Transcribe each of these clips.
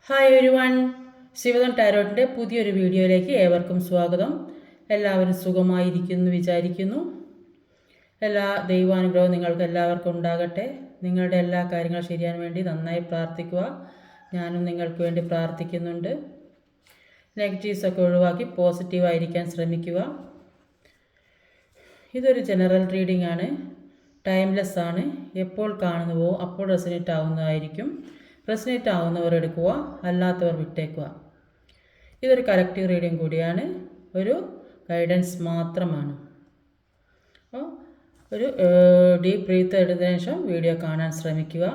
Hi everyone, ശിവദം ടാരോട്ടിൻ്റെ പുതിയൊരു വീഡിയോയിലേക്ക് ഏവർക്കും സ്വാഗതം. എല്ലാവരും സുഖമായിരിക്കുന്നു വിചാരിക്കുന്നു. എല്ലാ ദൈവാനുഗ്രഹവും നിങ്ങൾക്ക് എല്ലാവർക്കും ഉണ്ടാകട്ടെ. നിങ്ങളുടെ എല്ലാ കാര്യങ്ങളും ശരിയാൻ വേണ്ടി നന്നായി പ്രാർത്ഥിക്കുക. ഞാനും നിങ്ങൾക്ക് വേണ്ടി പ്രാർത്ഥിക്കുന്നുണ്ട്. നെഗറ്റീവ്സൊക്കെ ഒഴിവാക്കി പോസിറ്റീവായിരിക്കാൻ ശ്രമിക്കുക. ഇതൊരു ജനറൽ റീഡിംഗ് ആണ്. ടൈംലെസ് ആണ്. എപ്പോൾ കാണുന്നുവോ അപ്പോൾ റെസനേറ്റ് ആവുന്നതായിരിക്കും. റെസനേറ്റ് ആവുന്നവർ എടുക്കുക, അല്ലാത്തവർ വിട്ടേക്കുക. ഇതൊരു കലക്റ്റീവ് റീഡിംഗ് കൂടിയാണ്, ഒരു ഗൈഡൻസ് മാത്രമാണ്. അപ്പോൾ ഒരു ഡീപ്പ് ബ്രീത്ത് എടുത്തതിന് ശേഷം വീഡിയോ കാണാൻ ശ്രമിക്കുക.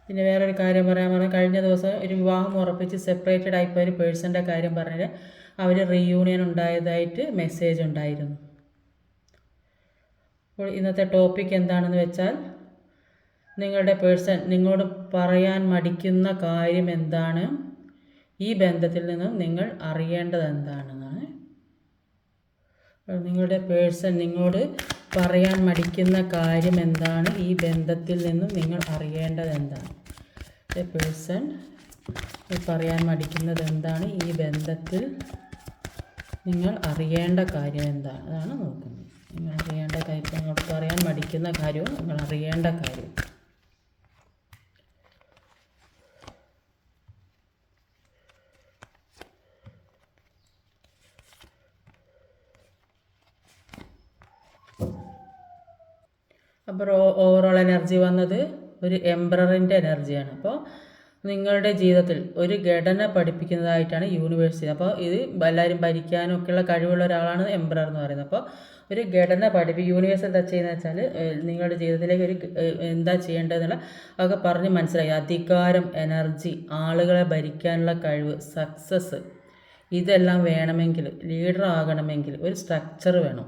പിന്നെ വേറൊരു കാര്യം പറയാൻ കഴിഞ്ഞ ദിവസം ഒരു വിവാഹം ഉറപ്പിച്ച് സെപ്പറേറ്റഡ് ആയിപ്പോയ ഒരു പേഴ്സൻ്റെ കാര്യം പറഞ്ഞിട്ട് അവർ റീയൂണിയൻ ഉണ്ടായതായിട്ട് മെസ്സേജ് ഉണ്ടായിരുന്നു. അപ്പോൾ ഇന്നത്തെ ടോപ്പിക് എന്താണെന്ന് വെച്ചാൽ, നിങ്ങളുടെ പേഴ്സൺ നിങ്ങളോട് പറയാൻ മടിക്കുന്ന കാര്യം എന്താണ്, ഈ ബന്ധത്തിൽ നിന്നും നിങ്ങൾ അറിയേണ്ടത് എന്താണെന്നാണ്. നിങ്ങളുടെ പേഴ്സൺ നിങ്ങളോട് പറയാൻ മടിക്കുന്ന കാര്യം എന്താണ്, ഈ ബന്ധത്തിൽ നിന്നും നിങ്ങൾ അറിയേണ്ടത് എന്താണ്. പേഴ്സൺ പറയാൻ മടിക്കുന്നത് എന്താണ്, ഈ ബന്ധത്തിൽ നിങ്ങൾ അറിയേണ്ട കാര്യം എന്താണ്, അതാണ് നോക്കുന്നത്. നിങ്ങൾ അറിയേണ്ട കാര്യം, നിങ്ങളോട് പറയാൻ മടിക്കുന്ന കാര്യവും നിങ്ങൾ അറിയേണ്ട കാര്യം. അപ്പോൾ ഓവറോൾ എനർജി വന്നത് ഒരു എംബ്രറിൻ്റെ എനർജിയാണ്. അപ്പോൾ നിങ്ങളുടെ ജീവിതത്തിൽ ഒരു ഘടന പഠിപ്പിക്കുന്നതായിട്ടാണ് യൂണിവേഴ്സിറ്റി. അപ്പോൾ ഇത് എല്ലാവരും ഭരിക്കാനും ഒക്കെയുള്ള കഴിവുള്ള ഒരാളാണ് എംബ്രർ എന്ന് പറയുന്നത്. അപ്പോൾ ഒരു ഘടന യൂണിവേഴ്സ് എന്താ ചെയ്യുന്നത് വെച്ചാൽ, നിങ്ങളുടെ ജീവിതത്തിലേക്ക് ഒരു എന്താ ചെയ്യേണ്ടതെന്നുള്ള ഒക്കെ പറഞ്ഞ് മനസ്സിലായി. അധികാരം, എനർജി, ആളുകളെ ഭരിക്കാനുള്ള കഴിവ്, സക്സസ്, ഇതെല്ലാം വേണമെങ്കിൽ, ലീഡർ ആകണമെങ്കിൽ ഒരു സ്ട്രക്ചർ വേണം.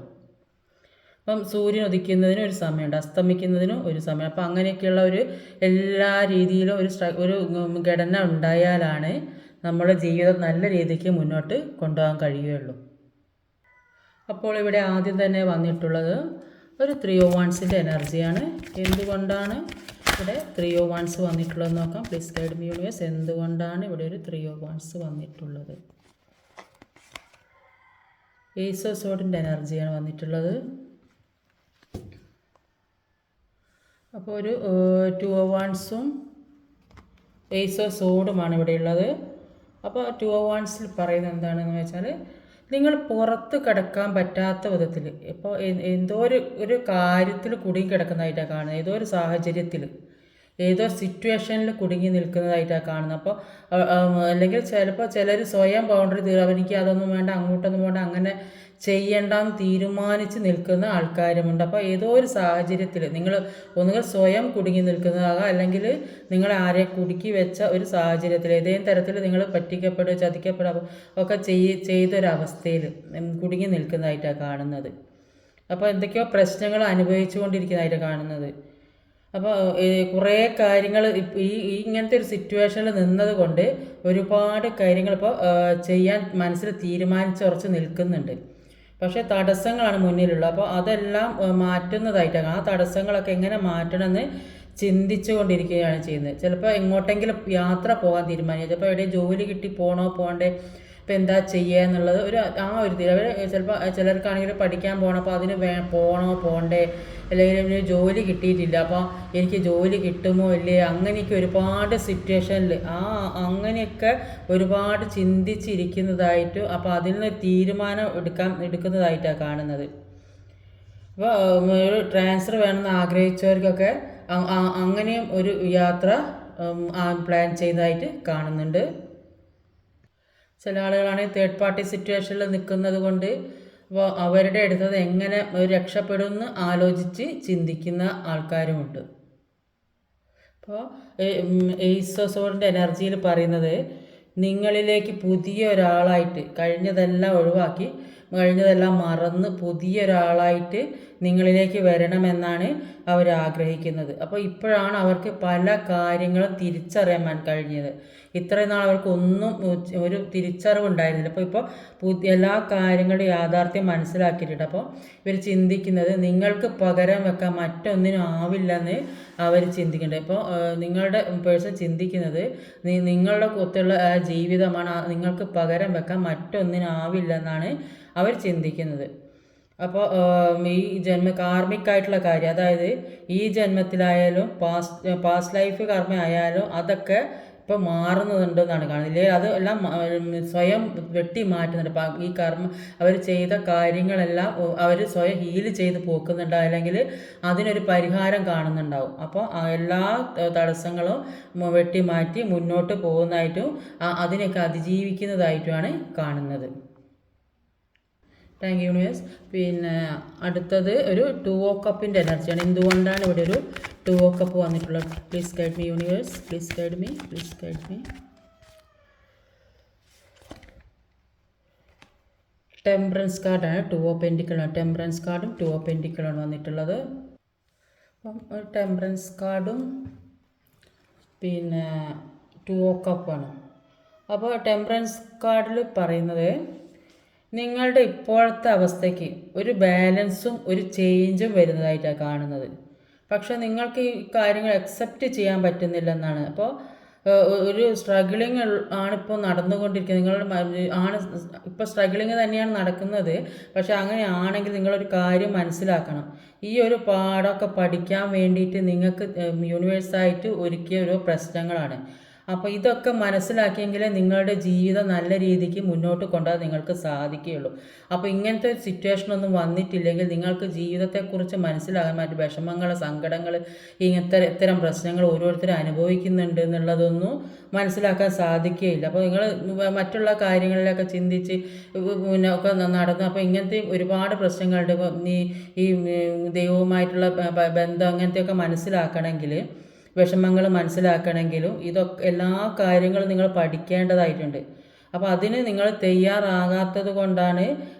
അപ്പം സൂര്യൻ ഉദിക്കുന്നതിനും ഒരു സമയമുണ്ട്, അസ്തമിക്കുന്നതിനും ഒരു സമയം. അപ്പം അങ്ങനെയൊക്കെയുള്ള ഒരു എല്ലാ രീതിയിലും ഒരു ഘടന ഉണ്ടായാലാണ് നമ്മുടെ ജീവിതം നല്ല രീതിക്ക് മുന്നോട്ട് കൊണ്ടുപോകാൻ കഴിയുകയുള്ളൂ. അപ്പോൾ ഇവിടെ ആദ്യം തന്നെ വന്നിട്ടുള്ളത് ഒരു 3 of Wands എനർജിയാണ്. എന്തുകൊണ്ടാണ് ഇവിടെ 3 of Wands വന്നിട്ടുള്ളതെന്ന് നോക്കാം. പ്ലീസ് ഗൈഡ് മീ യൂണിവേഴ്സ്, എന്തുകൊണ്ടാണ് ഇവിടെ ഒരു 3 of Wands വന്നിട്ടുള്ളത്. ഏസ് ഓഫ് സോർഡിൻ്റെ എനർജിയാണ് വന്നിട്ടുള്ളത്. അപ്പോൾ ഒരു 2 of Wands ഏസ് ഓഫ് സോർഡുമാണ് ഇവിടെ ഉള്ളത്. അപ്പോൾ 2 of Wands പറയുന്നത് എന്താണെന്ന് വെച്ചാൽ, നിങ്ങൾ പുറത്ത് കിടക്കാൻ പറ്റാത്ത വിധത്തിൽ, ഇപ്പോൾ എന്തോ ഒരു കാര്യത്തിൽ കുടുങ്ങി കിടക്കുന്നതായിട്ടാണ് കാണുന്നത്. ഏതോ ഒരു സാഹചര്യത്തിൽ, ഏതോ സിറ്റുവേഷനിൽ കുടുങ്ങി നിൽക്കുന്നതായിട്ടാണ് കാണുന്നത്. അപ്പോൾ അല്ലെങ്കിൽ ചിലപ്പോൾ ചിലർ സ്വയം ബൗണ്ടറി തീരും, എനിക്ക് അതൊന്നും വേണ്ട, അങ്ങോട്ടൊന്നും വേണ്ട, അങ്ങനെ ചെയ്യേണ്ടെന്ന് തീരുമാനിച്ച് നിൽക്കുന്ന ആൾക്കാരുമുണ്ട്. അപ്പോൾ ഏതോ ഒരു സാഹചര്യത്തിൽ നിങ്ങൾ ഒന്നുകിൽ സ്വയം കുടുങ്ങി നിൽക്കുന്നതാകാം, അല്ലെങ്കിൽ നിങ്ങൾ ആരെ കുടുക്കി വെച്ച ഒരു സാഹചര്യത്തിൽ ഏതെങ്കിലും തരത്തിൽ നിങ്ങൾ പറ്റിക്കപ്പെടുക, ചതിക്കപ്പെടുക ഒക്കെ ചെയ്തൊരവസ്ഥയിൽ കുടുങ്ങി നിൽക്കുന്നതായിട്ടാണ് കാണുന്നത്. അപ്പോൾ എന്തൊക്കെയോ പ്രശ്നങ്ങൾ അനുഭവിച്ചു കൊണ്ടിരിക്കുന്നതായിട്ടാണ് കാണുന്നത്. അപ്പോൾ കുറേ കാര്യങ്ങൾ ഈ ഇങ്ങനത്തെ ഒരു സിറ്റുവേഷനിൽ നിന്നത് കൊണ്ട് ഒരുപാട് കാര്യങ്ങൾ ഇപ്പോൾ ചെയ്യാൻ മനസ്സിൽ തീരുമാനിച്ചുറച്ച് നിൽക്കുന്നുണ്ട്. പക്ഷേ തടസ്സങ്ങളാണ് മുന്നിലുള്ളത്. അപ്പോൾ അതെല്ലാം മാറ്റുന്നതായിട്ടാണ്. ആ തടസ്സങ്ങളൊക്കെ എങ്ങനെ മാറ്റണമെന്ന് ചിന്തിച്ചു കൊണ്ടിരിക്കുകയാണ് ചെയ്യുന്നത്. ചിലപ്പോൾ എങ്ങോട്ടെങ്കിലും യാത്ര പോകാൻ തീരുമാനിച്ചു, ചിലപ്പോൾ എവിടെയും ജോലി കിട്ടി പോകണോ പോകണ്ടേ, ഇപ്പോൾ എന്താ ചെയ്യുക എന്നുള്ളത് ഒരു അവർ ചിലപ്പോൾ ചിലർക്കാണെങ്കിൽ പഠിക്കാൻ പോകണം, അപ്പോൾ അതിന് പോകണോ പോകണ്ടേ, അല്ലെങ്കിൽ ജോലി കിട്ടിയിട്ടില്ല, അപ്പോൾ എനിക്ക് ജോലി കിട്ടുമോ ഇല്ലേ, അങ്ങനെയൊക്കെ ഒരുപാട് സിറ്റുവേഷനിൽ അങ്ങനെയൊക്കെ ഒരുപാട് ചിന്തിച്ചിരിക്കുന്നതായിട്ട്, അപ്പോൾ അതിൽ നിന്ന് തീരുമാനം എടുക്കുന്നതായിട്ടാണ് കാണുന്നത്. അപ്പോൾ ഒരു ട്രാൻസ്ഫർ വേണമെന്ന് ആഗ്രഹിച്ചവർക്കൊക്കെ അങ്ങനെയും ഒരു യാത്ര പ്ലാൻ ചെയ്യുന്നതായിട്ട് കാണുന്നുണ്ട്. ചില ആളുകളാണെങ്കിൽ തേർഡ് പാർട്ടി സിറ്റുവേഷനിൽ നിൽക്കുന്നത് കൊണ്ട് അപ്പോൾ അവരുടെ അടുത്തത് എങ്ങനെ രക്ഷപ്പെടുമെന്ന് ആലോചിച്ച് ചിന്തിക്കുന്ന ആൾക്കാരുമുണ്ട്. അപ്പോൾ ഏസ് ഓഫ് സോർഡിൻ്റെ എനർജിയിൽ പറയുന്നത്, നിങ്ങളിലേക്ക് പുതിയ ഒരാളായിട്ട് കഴിഞ്ഞതെല്ലാം ഒഴിവാക്കി കഴിഞ്ഞതെല്ലാം മറന്ന് പുതിയൊരാളായിട്ട് നിങ്ങളിലേക്ക് വരണമെന്നാണ് അവർ ആഗ്രഹിക്കുന്നത്. അപ്പോൾ ഇപ്പോഴാണ് അവർക്ക് പല കാര്യങ്ങളും തിരിച്ചറിയാൻ കഴിഞ്ഞത്. ഇത്രയും നാൾ അവർക്കൊന്നും ഒരു തിരിച്ചറിവുണ്ടായിരുന്നില്ല. ഇപ്പോൾ എല്ലാ കാര്യങ്ങളുടെ യാഥാർത്ഥ്യം മനസ്സിലാക്കിയിട്ടുണ്ട്. അപ്പോൾ ഇവർ ചിന്തിക്കുന്നത് നിങ്ങൾക്ക് പകരം വെക്കാൻ മറ്റൊന്നിനും ആവില്ലെന്ന് അവർ ചിന്തിക്കുന്നുണ്ട്. ഇപ്പോൾ നിങ്ങളുടെ പേഴ്സൺ ചിന്തിക്കുന്നത് നിങ്ങളുടെ ഒത്തുള്ള ജീവിതമാണ്, നിങ്ങൾക്ക് പകരം വെക്കാൻ മറ്റൊന്നിനാവില്ലെന്നാണ് അവർ ചിന്തിക്കുന്നത്. അപ്പോൾ ഈ കാർമികമായിട്ടുള്ള കാര്യം, അതായത് ഈ ജന്മത്തിലായാലും പാസ്റ്റ് ലൈഫ് കർമ്മ ആയാലും അതൊക്കെ ഇപ്പോൾ മാറുന്നുണ്ടെന്നാണ് കാണുന്നത്. അത് എല്ലാം സ്വയം വെട്ടി മാറ്റുന്നുണ്ട്. ഈ അവർ ചെയ്ത കാര്യങ്ങളെല്ലാം അവർ സ്വയം ഹീല് ചെയ്ത് പോക്കുന്നുണ്ട്, അല്ലെങ്കിൽ അതിനൊരു പരിഹാരം കാണുന്നുണ്ടാവും. അപ്പോൾ എല്ലാ തടസ്സങ്ങളും വെട്ടി മാറ്റി മുന്നോട്ട് പോകുന്നതായിട്ടും അതിനൊക്കെ അതിജീവിക്കുന്നതായിട്ടുമാണ് കാണുന്നത്. Thank you universe. പിന്നെ അടുത്തത് ഒരു 2 ഓ കപ്പിൻ്റെ എനർജിയാണ്. എന്തുകൊണ്ടാണ് ഇവിടെ ഒരു 2 ഓ കപ്പ് വന്നിട്ടുള്ളത്? Please guide me universe, please guide me, please guide me. Temperance കാർഡാണ്, 2 ഓ പെൻറ്റിക്കിളാണ്. ടെമ്പറൻസ് കാർഡും 2 ഓ പെൻറ്റിക്കിളാണ് വന്നിട്ടുള്ളത്. അപ്പം ടെമ്പറൻസ് കാർഡും പിന്നെ 2 ഓ കപ്പാണ്. അപ്പോൾ ടെമ്പറൻസ് കാർഡിൽ പറയുന്നത് നിങ്ങളുടെ ഇപ്പോഴത്തെ അവസ്ഥയ്ക്ക് ഒരു ബാലൻസും ഒരു ചേഞ്ചും വരുന്നതായിട്ടാണ് കാണുന്നത്. പക്ഷെ നിങ്ങൾക്ക് ഈ കാര്യങ്ങൾ അക്സെപ്റ്റ് ചെയ്യാൻ പറ്റുന്നില്ലെന്നാണ്. അപ്പോൾ ഒരു സ്ട്രഗിളിങ് ആണിപ്പോൾ നടന്നുകൊണ്ടിരിക്കുന്നത്. ഇപ്പോൾ സ്ട്രഗിളിങ് തന്നെയാണ് നടക്കുന്നത്. പക്ഷെ അങ്ങനെയാണെങ്കിൽ നിങ്ങളൊരു കാര്യം മനസ്സിലാക്കണം. ഈ ഒരു പാഠമൊക്കെ പഠിക്കാൻ വേണ്ടിയിട്ട് നിങ്ങൾക്ക് യൂണിവേഴ്സായിട്ട് ഒരുക്കിയ ഓരോ പ്രശ്നങ്ങളാണ്. അപ്പോൾ ഇതൊക്കെ മനസ്സിലാക്കിയെങ്കിലേ നിങ്ങളുടെ ജീവിതം നല്ല രീതിക്ക് മുന്നോട്ട് കൊണ്ടുപോകാൻ നിങ്ങൾക്ക് സാധിക്കുകയുള്ളൂ. അപ്പോൾ ഇങ്ങനത്തെ ഒരു സിറ്റുവേഷനൊന്നും വന്നിട്ടില്ലെങ്കിൽ നിങ്ങൾക്ക് ജീവിതത്തെക്കുറിച്ച് മനസ്സിലാകാൻ മറ്റ് വിഷമങ്ങൾ, സങ്കടങ്ങൾ, ഇത്തരം പ്രശ്നങ്ങൾ ഓരോരുത്തരും അനുഭവിക്കുന്നുണ്ട് എന്നുള്ളതൊന്നും മനസ്സിലാക്കാൻ സാധിക്കുകയില്ല. അപ്പോൾ നിങ്ങൾ മറ്റുള്ള കാര്യങ്ങളിലൊക്കെ ചിന്തിച്ച് പിന്നെ ഒക്കെ നടന്നു. അപ്പോൾ ഇങ്ങനത്തെ ഒരുപാട് പ്രശ്നങ്ങളുണ്ട്. ഈ ദൈവവുമായിട്ടുള്ള ബന്ധം അങ്ങനത്തെയൊക്കെ മനസ്സിലാക്കണമെങ്കിൽ, വിഷമങ്ങൾ മനസ്സിലാക്കണമെങ്കിലും ഇതൊക്കെ എല്ലാ കാര്യങ്ങളും നിങ്ങൾ പഠിക്കേണ്ടതായിട്ടുണ്ട്. അപ്പോൾ അതിന് നിങ്ങൾ തയ്യാറാകാത്തത് കൊണ്ടാണ്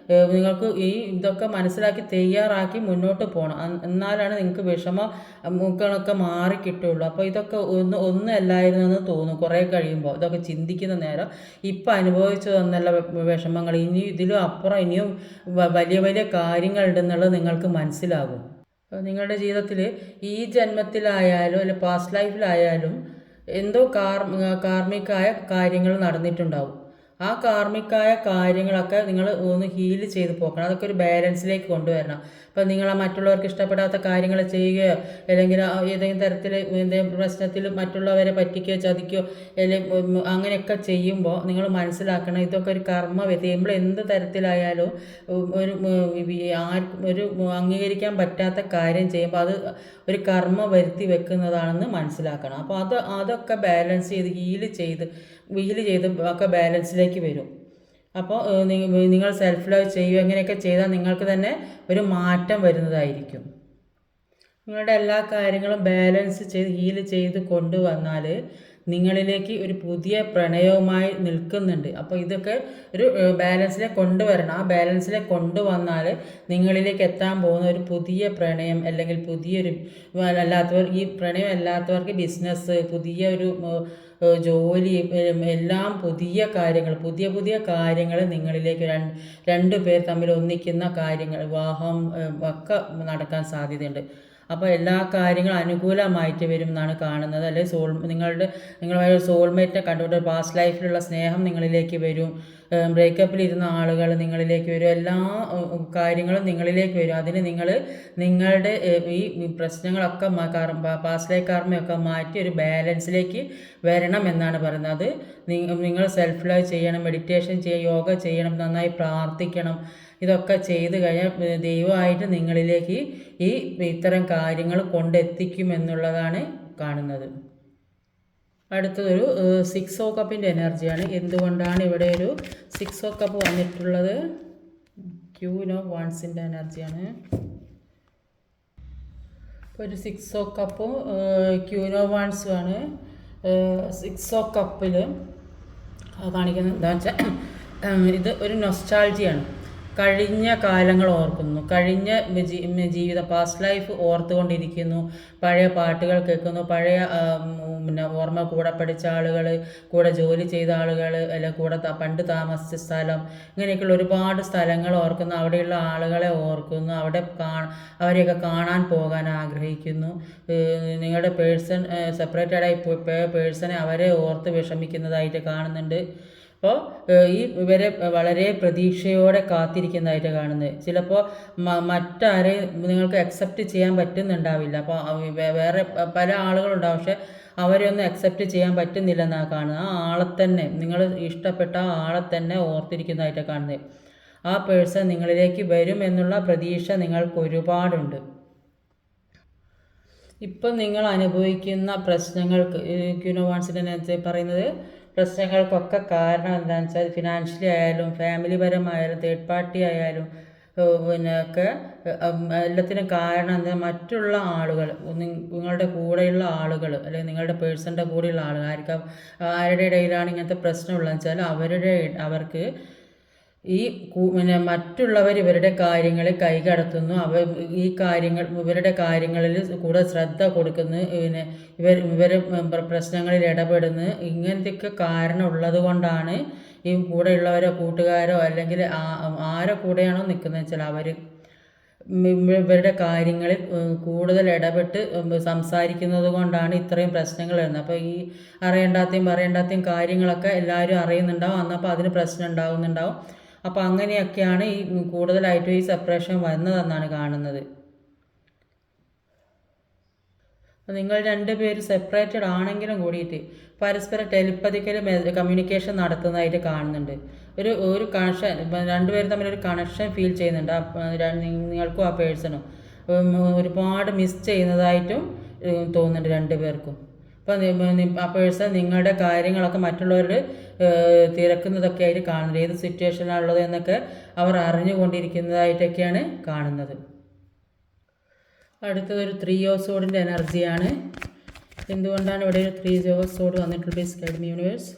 നിങ്ങൾക്ക് ഇതൊക്കെ മനസ്സിലാക്കി തയ്യാറാക്കി മുന്നോട്ട് പോകണം. എന്നാലാണ് നിങ്ങൾക്ക് വിഷമങ്ങളൊക്കെ മാറി കിട്ടുള്ളൂ. അപ്പോൾ ഇതൊക്കെ ഒന്നല്ലായിരുന്നു എന്ന് തോന്നും കുറേ കഴിയുമ്പോൾ. ഇതൊക്കെ ചിന്തിക്കുന്ന നേരം ഇപ്പം അനുഭവിച്ചു തന്നല്ല വിഷമങ്ങൾ, ഇനിയും ഇതിലും അപ്പുറം ഇനിയും വലിയ വലിയ കാര്യങ്ങളുണ്ടെന്നുള്ളത് നിങ്ങൾക്ക് മനസ്സിലാകും. നിങ്ങളുടെ ജീവിതത്തിൽ ഈ ജന്മത്തിലായാലും അല്ലെ പാസ്റ്റ് ലൈഫിലായാലും എന്തോ കാർമികമായ കാര്യങ്ങൾ നടന്നിട്ടുണ്ടാവും. ആ കാർമികമായ കാര്യങ്ങളൊക്കെ നിങ്ങൾ ഒന്ന് ഹീൽ ചെയ്ത് പോക്കണം. അതൊക്കെ ഒരു ബാലൻസിലേക്ക് കൊണ്ടുവരണം. ഇപ്പം നിങ്ങൾ മറ്റുള്ളവർക്ക് ഇഷ്ടപ്പെടാത്ത കാര്യങ്ങൾ ചെയ്യുകയോ അല്ലെങ്കിൽ ഏതെങ്കിലും തരത്തിൽ എന്തെങ്കിലും പ്രശ്നത്തിൽ മറ്റുള്ളവരെ പറ്റിക്കുകയോ ചതിക്കുകയോ അല്ലെങ്കിൽ അങ്ങനെയൊക്കെ ചെയ്യുമ്പോൾ നിങ്ങൾ മനസ്സിലാക്കണം, ഇതൊക്കെ ഒരു കർമ്മ നമ്മൾ എന്ത് തരത്തിലായാലും ഒരു അംഗീകരിക്കാൻ പറ്റാത്ത കാര്യം ചെയ്യുമ്പോൾ അത് ഒരു കർമ്മ വരുത്തി വെക്കുന്നതാണെന്ന് മനസ്സിലാക്കണം. അപ്പോൾ അതൊക്കെ ബാലൻസ് ചെയ്ത് ഹീൽ ചെയ്ത് ഒക്കെ ബാലൻസിലേക്ക് വരും. അപ്പോൾ നിങ്ങൾ സെൽഫ് ലവ് ചെയ്യുക, എങ്ങനെയൊക്കെ ചെയ്താൽ നിങ്ങൾക്ക് തന്നെ ഒരു മാറ്റം വരുന്നതായിരിക്കും. നിങ്ങളുടെ എല്ലാ കാര്യങ്ങളും ബാലൻസ് ചെയ്ത് ഹീൽ ചെയ്ത് കൊണ്ടുവന്നാൽ നിങ്ങളിലേക്ക് ഒരു പുതിയ പ്രണയവുമായി നിൽക്കുന്നുണ്ട്. അപ്പോൾ ഇതൊക്കെ ഒരു ബാലൻസിലേക്ക് കൊണ്ടുവരണം. ആ ബാലൻസിലേക്ക് കൊണ്ടുവന്നാൽ നിങ്ങളിലേക്ക് എത്താൻ പോകുന്ന ഒരു പുതിയ പ്രണയം, അല്ലെങ്കിൽ പുതിയൊരു ഈ പ്രണയം അല്ലാത്തവർക്ക് ബിസിനസ്, പുതിയൊരു ജോലി, എല്ലാം പുതിയ കാര്യങ്ങൾ നിങ്ങളിലേക്ക് രണ്ടു പേർ തമ്മിൽ ഒന്നിക്കുന്ന കാര്യങ്ങൾ, വിവാഹം ഒക്കെ നടക്കാൻ സാധ്യതയുണ്ട്. അപ്പോൾ എല്ലാ കാര്യങ്ങളും അനുകൂലമായിട്ട് വരും എന്നാണ് കാണുന്നത്. അല്ലെങ്കിൽ നിങ്ങളുമായി സോൾമേറ്റിനെ കണ്ടുകൊണ്ട് പാസ്റ്റ് ലൈഫിലുള്ള സ്നേഹം നിങ്ങളിലേക്ക് വരും. ബ്രേക്കപ്പിലിരുന്ന ആളുകൾ നിങ്ങളിലേക്ക് വരും. എല്ലാ കാര്യങ്ങളും നിങ്ങളിലേക്ക് വരും. അതിന് നിങ്ങളുടെ ഈ പ്രശ്നങ്ങളൊക്കെ പാസ്റ്റ് ലൈഫ് കർമ്മയൊക്കെ മാറ്റി ഒരു ബാലൻസിലേക്ക് വരണം എന്നാണ് പറയുന്നത്. അത് നിങ്ങൾ സെൽഫ് ലവ് ചെയ്യണം, മെഡിറ്റേഷൻ ചെയ്യണം, യോഗ ചെയ്യണം, നന്നായി പ്രാർത്ഥിക്കണം. ഇതൊക്കെ ചെയ്ത് കഴിഞ്ഞാൽ ദൈവമായിട്ട് നിങ്ങളിലേക്ക് ഇത്തരം കാര്യങ്ങൾ കൊണ്ടെത്തിക്കുമെന്നുള്ളതാണ് കാണുന്നത്. അടുത്തതൊരു 6 ഓ കപ്പിൻ്റെ എനർജിയാണ്. എന്തുകൊണ്ടാണ് ഇവിടെ ഒരു 6 ഓ കപ്പ് വന്നിട്ടുള്ളത്? ക്യൂൻ ഓഫ് വാൻസിൻ്റെ എനർജിയാണ്. ഇപ്പോൾ ഒരു 6 ഓ കപ്പും ക്യൂൻ ഓഫ് വാൻസും ആണ്. 6 ഓ കപ്പിൽ കാണിക്കുന്നത് എന്താണെന്ന് വെച്ചാൽ ഇത് ഒരു നൊസ്റ്റാൾജിയാണ്. കഴിഞ്ഞ കാലങ്ങൾ ഓർക്കുന്നു, കഴിഞ്ഞ ജീവിതം, പാസ്റ്റ് ലൈഫ് ഓർത്തുകൊണ്ടിരിക്കുന്നു, പഴയ പാട്ടുകൾ കേൾക്കുന്നു, പഴയ പിന്നെ ഓർമ്മ, കൂടെ പഠിച്ച ആളുകൾ, കൂടെ ജോലി ചെയ്ത ആളുകൾ, അല്ല കൂടെ പണ്ട് താമസിച്ച സ്ഥലം, ഇങ്ങനെയൊക്കെയുള്ള ഒരുപാട് സ്ഥലങ്ങൾ ഓർക്കുന്നു, അവിടെയുള്ള ആളുകളെ ഓർക്കുന്നു, അവരെയൊക്കെ കാണാൻ പോകാൻ ആഗ്രഹിക്കുന്നു. നിങ്ങളുടെ സെപ്പറേറ്റഡ് ആയി പോയ പേഴ്സണെ അവരെ ഓർത്ത് വിഷമിക്കുന്നതായിട്ട് കാണുന്നുണ്ട്. അപ്പോൾ ഇവരെ വളരെ പ്രതീക്ഷയോടെ കാത്തിരിക്കുന്നതായിട്ട് കാണുന്നത്. ചിലപ്പോൾ മറ്റാരെയും നിങ്ങൾക്ക് അക്സെപ്റ്റ് ചെയ്യാൻ പറ്റുന്നുണ്ടാവില്ല. അപ്പോൾ വേറെ പല ആളുകളുണ്ടാവും, പക്ഷെ അവരെയൊന്നും അക്സെപ്റ്റ് ചെയ്യാൻ പറ്റുന്നില്ലെന്നാണ് കാണുന്നത്. ആ ആളെ തന്നെ, നിങ്ങൾ ഇഷ്ടപ്പെട്ട ആ ആളെ തന്നെ ഓർത്തിരിക്കുന്നതായിട്ട് കാണുന്നത്. ആ പേഴ്സൺ നിങ്ങളിലേക്ക് വരും എന്നുള്ള പ്രതീക്ഷ നിങ്ങൾക്ക് ഒരുപാടുണ്ട്. ഇപ്പം നിങ്ങൾ അനുഭവിക്കുന്ന പ്രശ്നങ്ങൾക്ക് ക്യൂനോവാൻസിൻ്റെ പറയുന്നത്, പ്രശ്നങ്ങൾക്കൊക്കെ കാരണം എന്താണെന്ന് വെച്ചാൽ ഫിനാൻഷ്യലി ആയാലും ഫാമിലി പരമായാലും തേർഡ് പാർട്ടി ആയാലും പിന്നെ ഒക്കെ എല്ലാത്തിനും കാരണം എന്താ, മറ്റുള്ള ആളുകൾ, നിങ്ങളുടെ കൂടെയുള്ള ആളുകൾ, അല്ലെങ്കിൽ നിങ്ങളുടെ പേഴ്സണിൻ്റെ കൂടെയുള്ള ആളുകൾ, ആരുടെ ഇടയിലാണ് ഇങ്ങനത്തെ പ്രശ്നമുള്ളതെന്ന് വെച്ചാൽ അവർക്ക് ഈ പിന്നെ മറ്റുള്ളവർ ഇവരുടെ കാര്യങ്ങളിൽ കൈകടത്തുന്നു, ഇവരുടെ കാര്യങ്ങളിൽ കൂടുതൽ ശ്രദ്ധ കൊടുക്കുന്നു, പിന്നെ ഇവർ പ്രശ്നങ്ങളിൽ ഇടപെടുന്നു. ഇങ്ങനത്തെയൊക്കെ കാരണം ഉള്ളത് കൊണ്ടാണ് ഈ കൂടെയുള്ളവരോ കൂട്ടുകാരോ അല്ലെങ്കിൽ ആരോ കൂടെയാണോ നിൽക്കുന്നത് വെച്ചാൽ അവർ ഇവരുടെ കാര്യങ്ങളിൽ കൂടുതൽ ഇടപെട്ട് സംസാരിക്കുന്നത് കൊണ്ടാണ് ഇത്രയും പ്രശ്നങ്ങൾ വരുന്നത്. അപ്പോൾ ഈ അറിയണ്ടാത്തയും പറയണ്ടാത്തയും കാര്യങ്ങളൊക്കെ എല്ലാവരും അറിയുന്നുണ്ടാവും, അന്നപ്പോൾ അതിന് പ്രശ്നം ഉണ്ടാകുന്നുണ്ടാവും. അപ്പോൾ അങ്ങനെയൊക്കെയാണ് ഈ കൂടുതലായിട്ടും ഈ സെപ്പറേഷൻ വന്നതെന്നാണ് കാണുന്നത്. നിങ്ങൾ രണ്ടുപേരും സെപ്പറേറ്റഡ് ആണെങ്കിലും കൂടിയിട്ട് പരസ്പരം ടെലിപ്പതിക്കൽ കമ്മ്യൂണിക്കേഷൻ നടത്തുന്നതായിട്ട് കാണുന്നുണ്ട്. ഒരു കണക്ഷൻ, രണ്ടുപേരും തമ്മിൽ ഒരു കണക്ഷൻ ഫീൽ ചെയ്യുന്നുണ്ട്. നിങ്ങൾക്കും ആ പേഴ്സണും ഒരുപാട് മിസ് ചെയ്യുന്നതായിട്ടും തോന്നുന്നുണ്ട് രണ്ടുപേർക്കും. അപ്പം ആ പേഴ്സൺ നിങ്ങളുടെ കാര്യങ്ങളൊക്കെ മറ്റുള്ളവരോട് തിരക്കുന്നതൊക്കെ ആയിട്ട് കാണുന്നത്, ഏത് സിറ്റുവേഷനാണുള്ളത് എന്നൊക്കെ അവർ അറിഞ്ഞുകൊണ്ടിരിക്കുന്നതായിട്ടൊക്കെയാണ് കാണുന്നത്. അടുത്തതൊരു 3 of Swords എനർജിയാണ്. എന്തുകൊണ്ടാണ് ഇവിടെ ഒരു 3 of Swords വന്നിട്ടുള്ളത്? സ്കൈഡ് യൂണിവേഴ്സ്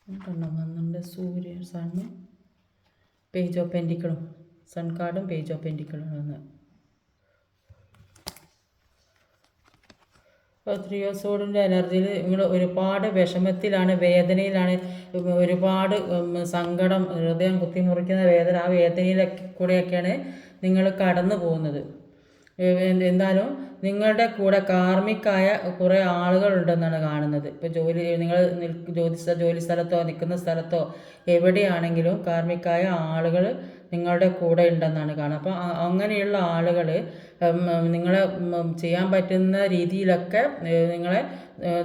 വന്നിട്ടുണ്ട്. സൂര്യൻ, സണ്ണ്, പേജ് ഓഫ് പെൻറ്റിക്കിളും, സൺ കാർഡും പേജ് ഓഫ് പെൻറ്റിക്കിളും വന്ന്. അപ്പോൾ 3 of Swords എനർജിയിൽ നിങ്ങൾ ഒരുപാട് വിഷമത്തിലാണ്, വേദനയിലാണ്, ഒരുപാട് സങ്കടം, ഹൃദയം കുത്തിമുറിക്കുന്ന വേദന, ആ വേദനയിലൊക്കെ കൂടെയൊക്കെയാണ് നിങ്ങൾ കടന്നു പോകുന്നത്. എന്തായാലും നിങ്ങളുടെ കൂടെ കാർമിക്കായ കുറേ ആളുകളുണ്ടെന്നാണ് കാണുന്നത്. ഇപ്പോൾ നിങ്ങൾ ജോലി സ്ഥലത്തോ നിൽക്കുന്ന സ്ഥലത്തോ എവിടെയാണെങ്കിലും കാർമിക്കായ ആളുകൾ നിങ്ങളുടെ കൂടെ ഉണ്ടെന്നാണ് കാണുന്നത്. അപ്പോൾ അങ്ങനെയുള്ള ആളുകൾ നിങ്ങളെ ചെയ്യാൻ പറ്റുന്ന രീതിയിലൊക്കെ നിങ്ങളെ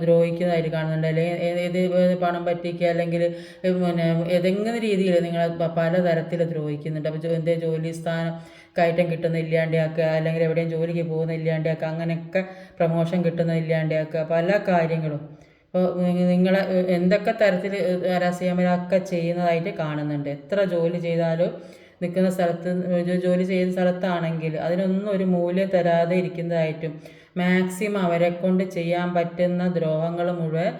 ദ്രോഹിക്കുന്നതായിട്ട് കാണുന്നുണ്ട്. അല്ലെങ്കിൽ ഏത് പണം പറ്റിക്കുക, അല്ലെങ്കിൽ പിന്നെ ഏതെങ്കിലും രീതിയിൽ നിങ്ങളെ പലതരത്തിൽ ദ്രോഹിക്കുന്നുണ്ട്. അപ്പോൾ ജോലി സ്ഥാനം കയറ്റം കിട്ടുന്ന ഇല്ലാണ്ടാക്കുക, അല്ലെങ്കിൽ എവിടെയും ജോലിക്ക് പോകുന്ന ഇല്ലാണ്ടാക്കുക, അങ്ങനെയൊക്കെ പ്രമോഷൻ കിട്ടുന്ന ഇല്ലാണ്ടാക്കുക, പല കാര്യങ്ങളും. അപ്പോൾ നിങ്ങളെ എന്തൊക്കെ തരത്തിൽ ഹരാസ് ചെയ്യുന്നതായിട്ട് കാണുന്നുണ്ട്. എത്ര ജോലി ചെയ്താലും നിൽക്കുന്ന സ്ഥലത്ത്, ജോലി ചെയ്യുന്ന സ്ഥലത്താണെങ്കിൽ അതിനൊന്നും ഒരു മൂല്യം തരാതെ ഇരിക്കുന്നതായിട്ടും, മാക്സിമം അവരെ കൊണ്ട് ചെയ്യാൻ പറ്റുന്ന ദ്രോഹങ്ങൾ മുഴുവൻ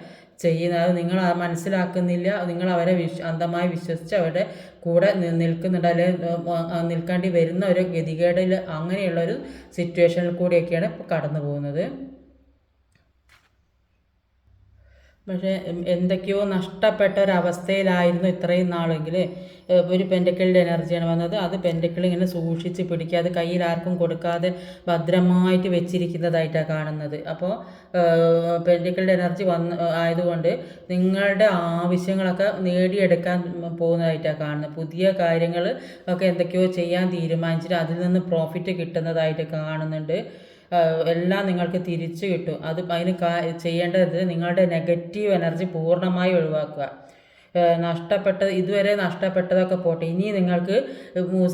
ചെയ്യുന്നത്, അത് നിങ്ങൾ മനസ്സിലാക്കുന്നില്ല. നിങ്ങൾ അവരെ അന്ധമായി വിശ്വസിച്ച് അവരുടെ കൂടെ നിൽക്കുന്നുണ്ട്, അല്ലെങ്കിൽ നിൽക്കേണ്ടി വരുന്ന ഒരു ഗതികേടിൽ, അങ്ങനെയുള്ളൊരു സിറ്റുവേഷനിൽ കൂടിയൊക്കെയാണ് ഇപ്പോൾ കടന്നു പോകുന്നത്. പക്ഷേ എന്തൊക്കെയോ നഷ്ടപ്പെട്ട ഒരവസ്ഥയിലായിരുന്നു ഇത്രയും നാളെങ്കിൽ. ഒരു പെൻറ്റക്കിളിൻ്റെ എനർജിയാണ് വന്നത്. അത് പെൻറ്റക്കിൾ ഇങ്ങനെ സൂക്ഷിച്ച് പിടിക്കുക, അത് കയ്യിൽ ആർക്കും കൊടുക്കാതെ ഭദ്രമായിട്ട് വെച്ചിരിക്കുന്നതായിട്ടാണ് കാണുന്നത്. അപ്പോൾ പെൻറ്റക്കിളിൻ്റെ എനർജി ആയതുകൊണ്ട് നിങ്ങളുടെ ആവശ്യങ്ങളൊക്കെ നേടിയെടുക്കാൻ പോകുന്നതായിട്ടാണ് കാണുന്നത്. പുതിയ കാര്യങ്ങൾ ഒക്കെ എന്തൊക്കെയോ ചെയ്യാൻ തീരുമാനിച്ചിട്ട് അതിൽ നിന്ന് പ്രോഫിറ്റ് കിട്ടുന്നതായിട്ട് കാണുന്നുണ്ട്. എല്ലാം നിങ്ങൾക്ക് തിരിച്ചു കിട്ടും. അതിന് ചെയ്യേണ്ടത് നിങ്ങളുടെ നെഗറ്റീവ് എനർജി പൂർണ്ണമായി ഒഴിവാക്കുക. ഇതുവരെ നഷ്ടപ്പെട്ടതൊക്കെ പോട്ടെ, ഇനി നിങ്ങൾക്ക്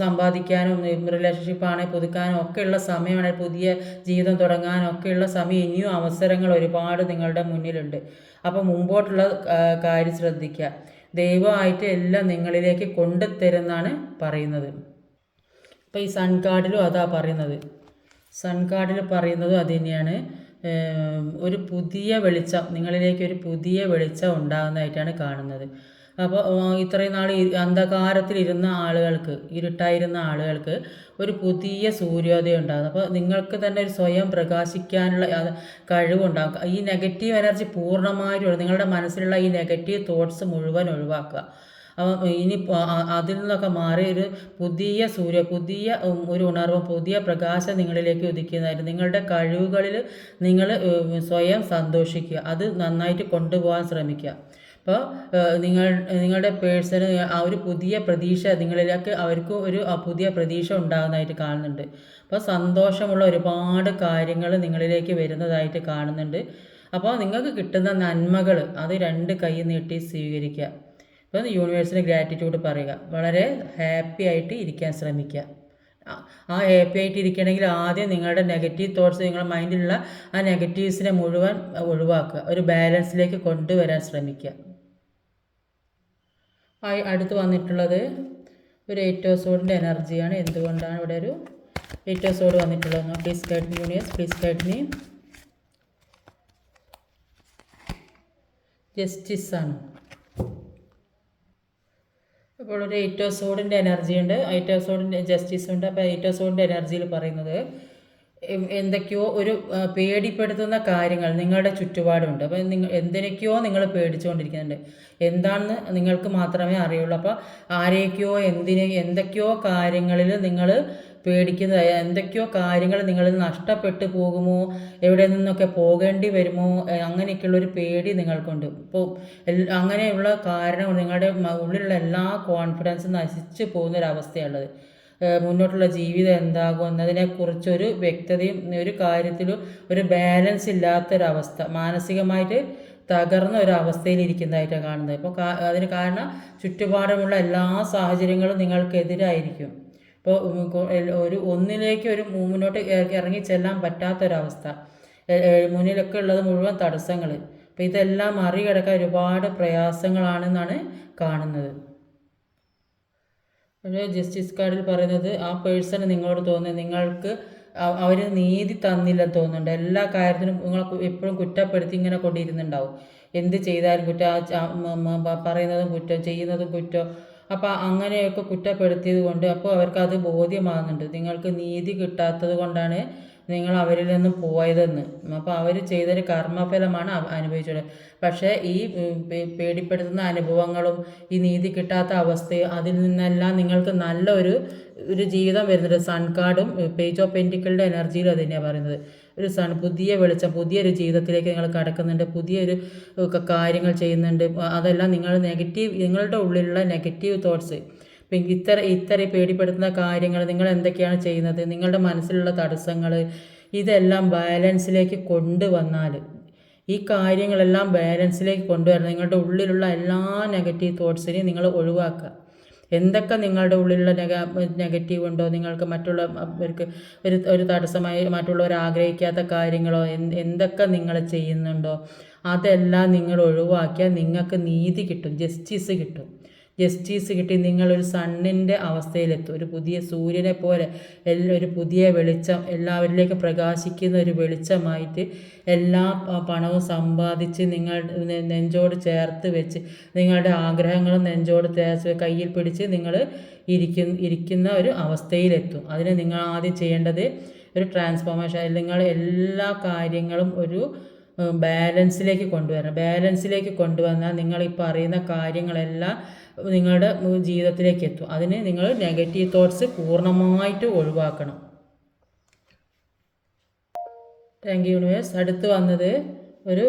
സമ്പാദിക്കാനും റിലേഷൻഷിപ്പാണെങ്കിൽ പുതുക്കാനും ഒക്കെയുള്ള സമയമാണ്, പുതിയ ജീവിതം തുടങ്ങാനും ഒക്കെയുള്ള സമയം, ഇനിയും അവസരങ്ങൾ ഒരുപാട് നിങ്ങളുടെ മുന്നിലുണ്ട്. അപ്പോൾ മുമ്പോട്ടുള്ള കാര്യം ശ്രദ്ധിക്കുക. ദൈവമായിട്ട് എല്ലാം നിങ്ങളിലേക്ക് കൊണ്ടുതരുന്നാണ് പറയുന്നത്. അപ്പോൾ ഈ സൺ കാർഡിലും അതാ പറയുന്നത്. സൺ കാർഡിൽ പറയുന്നതും അത് തന്നെയാണ്. ഒരു പുതിയ വെളിച്ചം, നിങ്ങളിലേക്ക് ഒരു പുതിയ വെളിച്ചം ഉണ്ടാകുന്നതായിട്ടാണ് കാണുന്നത്. അപ്പോൾ ഇത്രയും നാൾ അന്ധകാരത്തിലിരുന്ന ആളുകൾക്ക്, ഇരുട്ടായിരുന്ന ആളുകൾക്ക് ഒരു പുതിയ സൂര്യോദയം ഉണ്ടാകും. അപ്പോൾ നിങ്ങൾക്ക് തന്നെ ഒരു സ്വയം പ്രകാശിക്കാനുള്ള കഴിവുണ്ടാകും. ഈ നെഗറ്റീവ് എനർജി പൂർണ്ണമായിട്ടും നിങ്ങളുടെ മനസ്സിലുള്ള ഈ നെഗറ്റീവ് തോട്ട്സ് മുഴുവൻ ഒഴിവാക്കുക. ഇനി അതിൽ നിന്നൊക്കെ മാറി ഒരു പുതിയ ഒരു ഉണർവും പുതിയ പ്രകാശം നിങ്ങളിലേക്ക് ഉദിക്കുന്നതായിട്ട് നിങ്ങളുടെ കഴിവുകളിൽ നിങ്ങൾ സ്വയം സന്തോഷിക്കുക. അത് നന്നായിട്ട് കൊണ്ടുപോകാൻ ശ്രമിക്കുക. അപ്പോൾ നിങ്ങളുടെ പേഴ്സണ് ആ ഒരു പുതിയ പ്രതീക്ഷ നിങ്ങളിലേക്ക് അവർക്ക് ഒരു പുതിയ പ്രതീക്ഷ ഉണ്ടാകുന്നതായിട്ട് കാണുന്നുണ്ട്. അപ്പോൾ സന്തോഷമുള്ള ഒരുപാട് കാര്യങ്ങൾ നിങ്ങളിലേക്ക് വരുന്നതായിട്ട് കാണുന്നുണ്ട്. അപ്പോൾ നിങ്ങൾക്ക് കിട്ടുന്ന നന്മകൾ അത് 2 കൈ നീട്ടി സ്വീകരിക്കുക. അപ്പോൾ യൂണിവേഴ്സിന് ഗ്രാറ്റിറ്റ്യൂഡ് പറയുക. വളരെ ഹാപ്പി ആയിട്ട് ഇരിക്കാൻ ശ്രമിക്കുക. ആ ഹാപ്പി ആയിട്ട് ഇരിക്കണമെങ്കിൽ ആദ്യം നിങ്ങളുടെ നെഗറ്റീവ് തോട്ട്സ്, നിങ്ങളുടെ മൈൻഡിലുള്ള ആ നെഗറ്റീവ്സിനെ മുഴുവൻ ഒഴിവാക്കുക. ഒരു ബാലൻസിലേക്ക് കൊണ്ടുവരാൻ ശ്രമിക്കുക. അടുത്ത് വന്നിട്ടുള്ളത് ഒരു 8 ഓഫ് സോഡിൻ്റെ എനർജിയാണ്. എന്തുകൊണ്ടാണ് ഇവിടെ ഒരു 8 ഓഫ് സോഡ് വന്നിട്ടുള്ളത്? Please guide me universe, please guide me. Justice ആണ്. അപ്പോൾ ഒരു 8 ഓഫ് സോഡിൻ്റെ എനർജി ഉണ്ട്, 8 ഓഫ് സോഡിൻ്റെ ജസ്റ്റിസ് ഉണ്ട്. അപ്പോൾ 8 ഓഫ് സോഡിൻ്റെ എനർജിയിൽ പറയുന്നത് എന്തൊക്കെയോ ഒരു പേടിപ്പെടുത്തുന്ന കാര്യങ്ങൾ നിങ്ങളുടെ ചുറ്റുപാടുണ്ട്. അപ്പോൾ എന്തിനൊക്കെയോ നിങ്ങൾ പേടിച്ചുകൊണ്ടിരിക്കുന്നുണ്ട്. എന്താണെന്ന് നിങ്ങൾക്ക് മാത്രമേ അറിയുള്ളൂ. അപ്പോൾ ആരെയൊക്കെയോ എന്തൊക്കെയോ കാര്യങ്ങളിൽ നിങ്ങൾ പേടിക്കുന്നത്, എന്തൊക്കെയോ കാര്യങ്ങൾ നിങ്ങളിൽ നഷ്ടപ്പെട്ടു പോകുമോ, എവിടെ നിന്നൊക്കെ പോകേണ്ടി വരുമോ, അങ്ങനെയൊക്കെയുള്ളൊരു പേടി നിങ്ങൾക്കുണ്ട്. ഇപ്പോൾ അങ്ങനെയുള്ള കാരണം നിങ്ങളുടെ ഉള്ളിലുള്ള എല്ലാ കോൺഫിഡൻസും നശിച്ചു പോകുന്നൊരവസ്ഥയുള്ളത്. മുന്നോട്ടുള്ള ജീവിതം എന്താകും എന്നതിനെക്കുറിച്ചൊരു വ്യക്തതയും ഒരു കാര്യത്തിലും ഒരു ബാലൻസ് ഇല്ലാത്തൊരവസ്ഥ, മാനസികമായിട്ട് തകർന്ന ഒരു അവസ്ഥയിലിരിക്കുന്നതായിട്ടാണ് കാണുന്നത്. അപ്പോൾ അതിന് കാരണം ചുറ്റുപാടുമുള്ള എല്ലാ സാഹചര്യങ്ങളും നിങ്ങൾക്കെതിരായിരിക്കും. ഇപ്പോൾ ഒന്നിലേക്ക് മുന്നോട്ട് ഇറങ്ങി ചെല്ലാൻ പറ്റാത്തൊരവസ്ഥ, മുന്നിലൊക്കെ ഉള്ളത് മുഴുവൻ തടസ്സങ്ങൾ. അപ്പോൾ ഇതെല്ലാം മറികടക്കാൻ ഒരുപാട് പ്രയാസങ്ങളാണെന്നാണ് കാണുന്നത്. ഒരു ജസ്റ്റിസ് കാർഡിൽ പറയുന്നത് ആ പേഴ്സൺ നിങ്ങളോട് തോന്നുന്നത് നിങ്ങൾക്ക് അവർ നീതി തന്നില്ലെന്ന് തോന്നുന്നുണ്ട്. എല്ലാ കാര്യത്തിനും നിങ്ങൾ എപ്പോഴും കുറ്റപ്പെടുത്തി ഇങ്ങനെ കൊണ്ടിരുന്നുണ്ടാവും. എന്ത് ചെയ്താലും പറയുന്നതും കുറ്റം, ചെയ്യുന്നതും കുറ്റം. അപ്പോൾ അങ്ങനെയൊക്കെ കുറ്റപ്പെടുത്തിയത് കൊണ്ട് അപ്പോൾ അവർക്കത് ബോധ്യമാകുന്നുണ്ട് നിങ്ങൾക്ക് നീതി കിട്ടാത്തത് കൊണ്ടാണ് നിങ്ങൾ അവരിൽ നിന്നും പോയതെന്ന്. അപ്പോൾ അവർ ചെയ്തൊരു കർമ്മഫലമാണ് അനുഭവിച്ചത്. പക്ഷേ ഈ പേടിപ്പെടുത്തുന്ന അനുഭവങ്ങളും ഈ നീതി കിട്ടാത്ത അവസ്ഥയും അതിൽ നിന്നെല്ലാം നിങ്ങൾക്ക് നല്ലൊരു ജീവിതം വരുന്നുണ്ട്. സൺ കാർഡും പേജ് ഓഫ് പെൻറ്റിക്കിളുടെ എനർജിയിലും അത് തന്നെയാണ് പറയുന്നത്. ഒരു പുതിയ വെളിച്ചം, പുതിയൊരു ജീവിതത്തിലേക്ക് നിങ്ങൾ കടക്കുന്നുണ്ട്, പുതിയൊരു കാര്യങ്ങൾ ചെയ്യുന്നുണ്ട്. അതെല്ലാം നിങ്ങളുടെ ഉള്ളിലുള്ള നെഗറ്റീവ് തോട്ട്സ്, ഇപ്പം ഇത്ര പേടിപ്പെടുത്തുന്ന കാര്യങ്ങൾ, നിങ്ങൾ എന്തൊക്കെയാണ് ചെയ്യുന്നത്, നിങ്ങളുടെ മനസ്സിലുള്ള തടസ്സങ്ങൾ, ഇതെല്ലാം ബാലൻസിലേക്ക് കൊണ്ടുവന്നാൽ, ഈ കാര്യങ്ങളെല്ലാം ബാലൻസിലേക്ക് കൊണ്ടുവരണം. നിങ്ങളുടെ ഉള്ളിലുള്ള എല്ലാ നെഗറ്റീവ് തോട്ട്സിനെയും നിങ്ങൾ ഒഴിവാക്കുക. എന്തൊക്കെ നിങ്ങളുടെ ഉള്ളിലുള്ള നെഗറ്റീവ് ഉണ്ടോ, നിങ്ങൾക്ക് മറ്റുള്ളവർക്ക് ഒരു തടസ്സമായി മറ്റുള്ളവർ ആഗ്രഹിക്കാത്ത കാര്യങ്ങളോ എന്തൊക്കെ നിങ്ങൾ ചെയ്യുന്നുണ്ടോ അതെല്ലാം നിങ്ങൾ ഒഴിവാക്കിയാൽ നിങ്ങൾക്ക് നീതി കിട്ടും, ജസ്റ്റിസ് കിട്ടി നിങ്ങളൊരു സണ്ണിൻ്റെ അവസ്ഥയിലെത്തും. ഒരു പുതിയ സൂര്യനെ പോലെ ഒരു പുതിയ വെളിച്ചം, എല്ലാവരിലേക്കും പ്രകാശിക്കുന്ന ഒരു വെളിച്ചമായിട്ട് എല്ലാ പണവും സമ്പാദിച്ച് നിങ്ങൾ നെഞ്ചോട് ചേർത്ത് വെച്ച് നിങ്ങളുടെ ആഗ്രഹങ്ങളും നെഞ്ചോട് ചേർത്ത് കയ്യിൽ പിടിച്ച് നിങ്ങൾ ഇരിക്കുന്ന ഒരു അവസ്ഥയിലെത്തും. അതിന് നിങ്ങൾ ആദ്യം ചെയ്യേണ്ടത് ഒരു ട്രാൻസ്ഫോർമേഷൻ, നിങ്ങൾ എല്ലാ കാര്യങ്ങളും ഒരു ബാലൻസിലേക്ക് കൊണ്ടുവരണം. ബാലൻസിലേക്ക് കൊണ്ടുവന്നാൽ നിങ്ങൾ ഈ പറയുന്ന കാര്യങ്ങളെല്ലാം നിങ്ങളുടെ ജീവിതത്തിലേക്ക് എത്തും. അതിന് നിങ്ങൾ നെഗറ്റീവ് തോട്ട്സ് പൂർണ്ണമായിട്ട് ഒഴിവാക്കണം. Thank you universe. അടുത്ത് വന്നത് ഒരു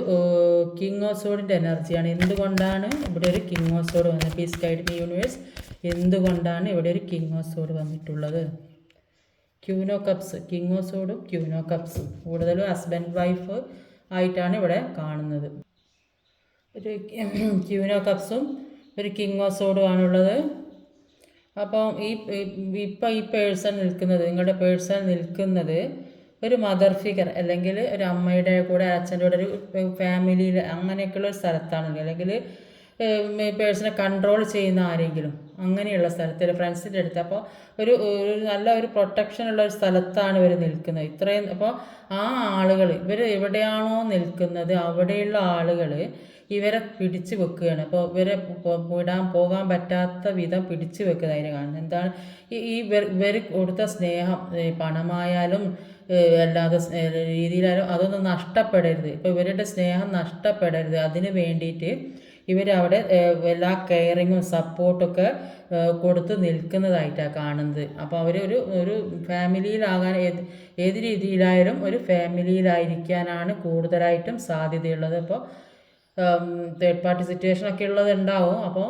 കിങ് ഓഫ് സോഡിൻ്റെ എനർജിയാണ്. എന്തുകൊണ്ടാണ് ഇവിടെ ഒരു കിങ് ഓഫ് സോഡ് വന്നത്? Please guide me universe. എന്തുകൊണ്ടാണ് ഇവിടെ ഒരു കിങ് ഓഫ് സോഡ് വന്നിട്ടുള്ളത്? ക്യൂനോ കപ്സ്, കിങ് ഓഫ് സോഡും ക്യൂനോ കപ്സും കൂടുതലും ഹസ്ബൻഡ് വൈഫ് ആയിട്ടാണ് ഇവിടെ കാണുന്നത്. ഒരു ക്യൂനോ കപ്സും ഒരു കിങ് ഓഫ് സോഡും ആണുള്ളത്. അപ്പം ഈ പേഴ്സൺ നിൽക്കുന്നത്, നിങ്ങളുടെ പേഴ്സൺ നിൽക്കുന്നത് ഒരു മദർ ഫിഗർ അല്ലെങ്കിൽ ഒരു അമ്മയുടെ കൂടെ അച്ഛൻ്റെ കൂടെ ഒരു ഫാമിലിയിൽ അങ്ങനെയൊക്കെയുള്ള ഒരു സ്ഥലത്താണെങ്കിൽ, അല്ലെങ്കിൽ പേഴ്സണെ കൺട്രോൾ ചെയ്യുന്ന ആരെങ്കിലും അങ്ങനെയുള്ള സ്ഥലത്തിൽ ഫ്രണ്ട്സിൻ്റെ അടുത്ത്. അപ്പോൾ ഒരു നല്ല ഒരു പ്രൊട്ടക്ഷനുള്ള ഒരു സ്ഥലത്താണ് ഇവർ നിൽക്കുന്നത്. ഇത്രയും അപ്പോൾ ആ ആളുകൾ ഇവർ എവിടെയാണോ നിൽക്കുന്നത് അവിടെയുള്ള ആളുകൾ ഇവരെ പിടിച്ചു വെക്കുകയാണ്. അപ്പോൾ ഇവരെ പോകാൻ പറ്റാത്ത വിധം പിടിച്ചു വെക്കുന്നത് അതിനെ കാണുന്നത്. എന്താണ് ഇവർ കൊടുത്ത സ്നേഹം, പണമായാലും അല്ലാതെ രീതിയിലായാലും അതൊന്നും നഷ്ടപ്പെടരുത്. ഇപ്പോൾ ഇവരുടെ സ്നേഹം നഷ്ടപ്പെടരുത്, അതിന് വേണ്ടിയിട്ട് ഇവരവിടെ എല്ലാ കെയറിങ്ങും സപ്പോർട്ടൊക്കെ കൊടുത്ത് നിൽക്കുന്നതായിട്ടാണ് കാണുന്നത്. അപ്പോൾ അവർ ഒരു ഫാമിലിയിലാകാൻ ഏത് രീതിയിലായാലും ഒരു ഫാമിലിയിലായിരിക്കാനാണ് കൂടുതലായിട്ടും സാധ്യതയുള്ളത്. അപ്പോൾ തേർഡ് പാർട്ടി സിറ്റുവേഷനൊക്കെ ഉള്ളതുണ്ടാവും. അപ്പോൾ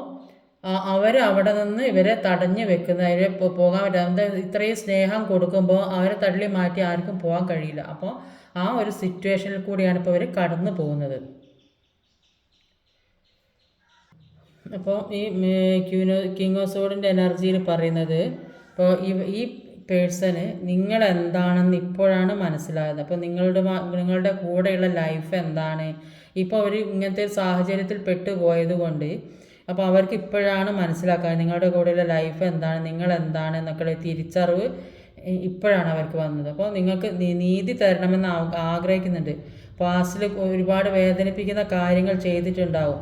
അവരവിടെ നിന്ന് ഇവരെ തടഞ്ഞു വെക്കുന്ന, ഇവരെ പോകാൻ പറ്റാതെ ഇത്രയും സ്നേഹം കൊടുക്കുമ്പോൾ അവരെ തള്ളി മാറ്റി ആർക്കും പോകാൻ കഴിയില്ല. അപ്പോൾ ആ ഒരു സിറ്റുവേഷനിൽ കൂടിയാണ് ഇപ്പോൾ ഇവർ കടന്നു പോകുന്നത്. അപ്പോൾ ഈ കിങ് ഓഫ് സോഡിൻ്റെ എനർജിയിൽ പറയുന്നത്, ഇപ്പോൾ ഈ പേഴ്സണ് നിങ്ങളെന്താണെന്ന് ഇപ്പോഴാണ് മനസ്സിലായത്. അപ്പോൾ നിങ്ങളുടെ കൂടെയുള്ള ലൈഫ് എന്താണ്, ഇപ്പോൾ അവർ ഇങ്ങനത്തെ സാഹചര്യത്തിൽ പെട്ടുപോയത് കൊണ്ട് അപ്പോൾ അവർക്ക് ഇപ്പോഴാണ് മനസ്സിലാക്കാൻ നിങ്ങളുടെ കൂടെയുള്ള ലൈഫ് എന്താണ്, നിങ്ങളെന്താണ് എന്നൊക്കെയുള്ള തിരിച്ചറിവ് ഇപ്പോഴാണ് അവർക്ക് വന്നത്. അപ്പോൾ നിങ്ങൾക്ക് നീതി തരണമെന്ന് ആഗ്രഹിക്കുന്നുണ്ട്. പാസ്റ്റിൽ ഒരുപാട് വേദനിപ്പിക്കുന്ന കാര്യങ്ങൾ ചെയ്തിട്ടുണ്ടാവും.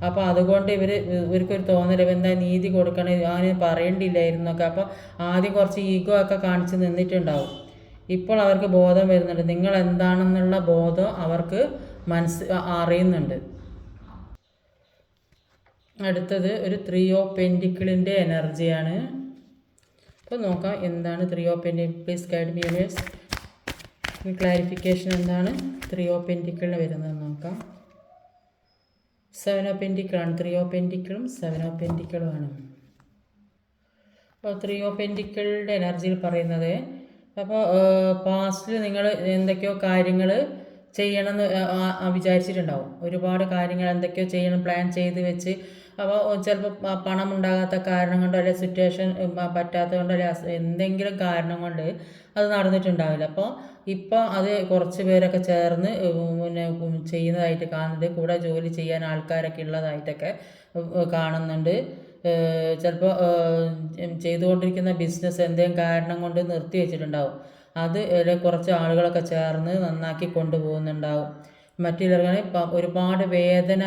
അപ്പോൾ അതുകൊണ്ട് ഇവർക്കൊരു തോന്നൽ എന്താ നീതി കൊടുക്കണേ, അങ്ങനെ പറയേണ്ടില്ലായിരുന്നൊക്കെ. അപ്പോൾ ആദ്യം കുറച്ച് ഈഗോ ഒക്കെ കാണിച്ച് നിന്നിട്ടുണ്ടാവും. ഇപ്പോൾ അവർക്ക് ബോധം വരുന്നുണ്ട്, നിങ്ങൾ എന്താണെന്നുള്ള ബോധം അവർക്ക് അറിയുന്നുണ്ട്. അടുത്തത് ഒരു 3 ഓഫ് പെൻറ്റിക്കിളിൻ്റെ എനർജിയാണ്. അപ്പോൾ നോക്കാം എന്താണ് 3 of pentacle. Please guide me universe. Clarification എന്താണ് 3 ഓഫ് പെൻറ്റിക്കിളിന് വരുന്നത് നോക്കാം. 7 ഓഫ് പെൻറ്റിക്കിളാണ്. 3 ഓഫ് പെൻറ്റിക്കിളും 7 ഓഫ് പെൻറ്റിക്കിളുമാണ്. അപ്പോൾ 3 ഓഫ് പെൻറ്റിക്കിളിൻ്റെ എനർജിയിൽ പറയുന്നത്, അപ്പോൾ പാസ്റ്റിൽ നിങ്ങൾ എന്തൊക്കെയോ കാര്യങ്ങൾ ചെയ്യണമെന്ന് വിചാരിച്ചിട്ടുണ്ടാവും. ഒരുപാട് കാര്യങ്ങൾ എന്തൊക്കെയോ ചെയ്യണം പ്ലാൻ ചെയ്ത് വെച്ച്. അപ്പോൾ ചിലപ്പോൾ പണം ഉണ്ടാകാത്ത കാരണം കൊണ്ടോ അല്ലെങ്കിൽ സിറ്റുവേഷൻ പറ്റാത്തത് കൊണ്ടോ അല്ലെങ്കിൽ എന്തെങ്കിലും കാരണം കൊണ്ട് അത് നടന്നിട്ടുണ്ടാവില്ല. അപ്പോൾ ഇപ്പോൾ അത് കുറച്ച് പേരൊക്കെ ചേർന്ന് പിന്നെ ചെയ്യുന്നതായിട്ട് കാണുന്നുണ്ട്. കൂടെ ജോലി ചെയ്യാൻ ആൾക്കാരൊക്കെ ഉള്ളതായിട്ടൊക്കെ കാണുന്നുണ്ട്. ചിലപ്പോൾ ചെയ്തുകൊണ്ടിരിക്കുന്ന ബിസിനസ് എന്തെങ്കിലും കാരണം കൊണ്ട് നിർത്തി വെച്ചിട്ടുണ്ടാവും. അത് കുറച്ച് ആളുകളൊക്കെ ചേർന്ന് നന്നാക്കി കൊണ്ടുപോകുന്നുണ്ടാവും. മറ്റുള്ളവരെ ഒരുപാട് വേദന